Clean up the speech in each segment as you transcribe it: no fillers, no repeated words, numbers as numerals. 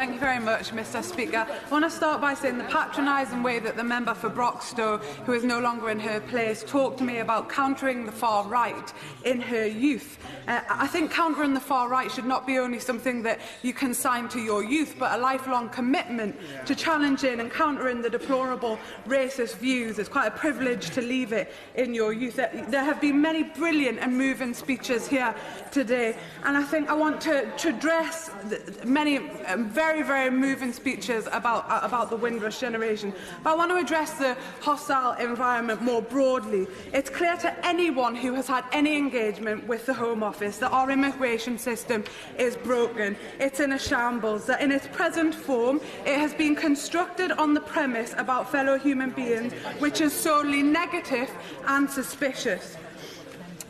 Thank you very much, Mr Speaker. I want to start by saying the patronising way that the member for Broxtowe, who is no longer in her place, talked to me about countering the far right in her youth. I think countering the far right should not be only something that you consign to your youth, but a lifelong commitment to challenging and countering the deplorable racist views. It's quite a privilege to leave it in your youth. There have been many brilliant and moving speeches here today, and I think I want to address many very, very moving speeches about the Windrush generation. But I want to address the hostile environment more broadly. It's clear to anyone who has had any engagement with the Home Office that our immigration system is broken. It's in a shambles, that in its present form it has been constructed on the premise about fellow human beings which is solely negative and suspicious.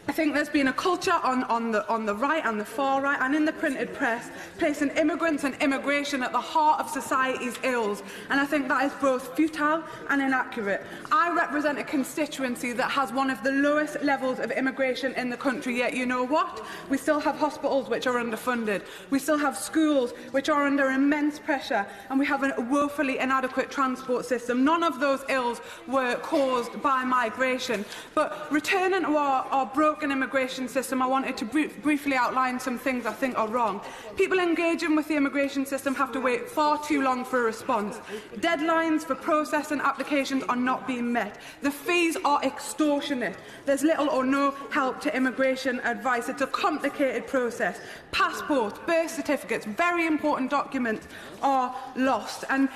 I think there's been a culture on the right and the far right and in the printed press placing immigrants and immigration at the heart of society's ills, and I think that is both futile and inaccurate. I represent a constituency that has one of the lowest levels of immigration in the country, yet you know what? We still have hospitals which are underfunded, we still have schools which are under immense pressure, and we have a woefully inadequate transport system. None of those ills were caused by migration. But returning to our broken immigration system, I wanted to briefly outline some things I think are wrong. People engaging with the immigration system have to wait far too long for a response. Deadlines for processing applications are not being met. The fees are extortionate. There's little or no help to immigration advice. It's a complicated process. Passports, birth certificates, very important documents are lost. And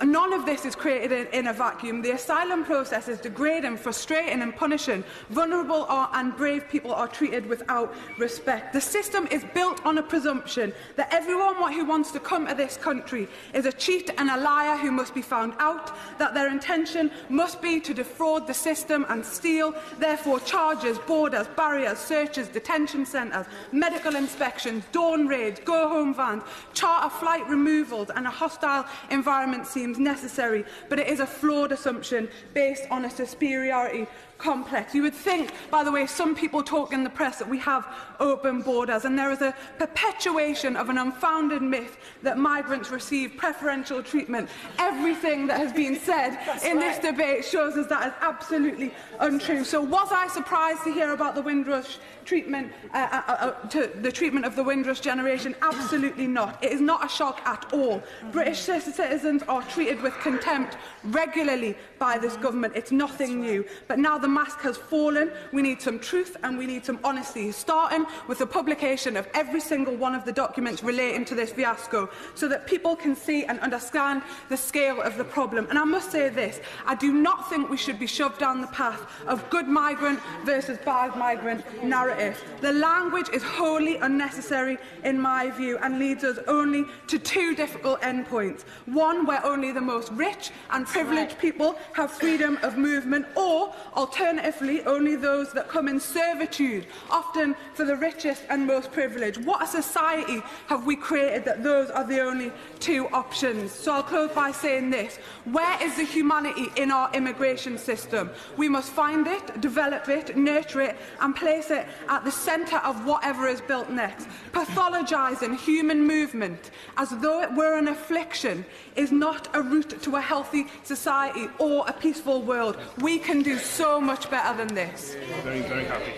none of this is created in a vacuum. The asylum process is degrading, frustrating and punishing. Vulnerable and brave people are treated without respect. The system is built on a presumption that everyone who wants to come to this country is a cheat and a liar who must be found out, that their intention must be to defraud the system and steal. Therefore, charges, borders, barriers, searches, detention centres, medical inspections, dawn raids, go-home vans, charter flight removals and a hostile environment seems necessary, but it is a flawed assumption based on a superiority complex. You would think, by the way, some people talk in the press that we have open borders, and there is a perpetuation of an unfounded myth that migrants receive preferential treatment. Everything that has been said in this debate shows us that is absolutely untrue. So was I surprised to hear about the Windrush treatment, the treatment of the Windrush generation? Absolutely not. It is not a shock at all. British citizens are treated with contempt regularly by this government. It's nothing new. But now the mask has fallen. We need some truth and we need some honesty, starting with the publication of every single one of the documents relating to this fiasco, so that people can see and understand the scale of the problem. And I must say this, I do not think we should be shoved down the path of good migrant versus bad migrant narrative. The language is wholly unnecessary in my view and leads us only to two difficult endpoints. One where only the most rich and privileged people have freedom of movement, or alternatively only those that come in servitude, often for the richest and most privileged. What a society have we created that those are the only two options? So I'll close by saying this. Where is the humanity in our immigration system? We must find it, develop it, nurture it and place it at the centre of whatever is built next. Pathologising human movement as though it were an affliction is not a route to a healthy society or a peaceful world. We can do so much better than this. Very, very happy.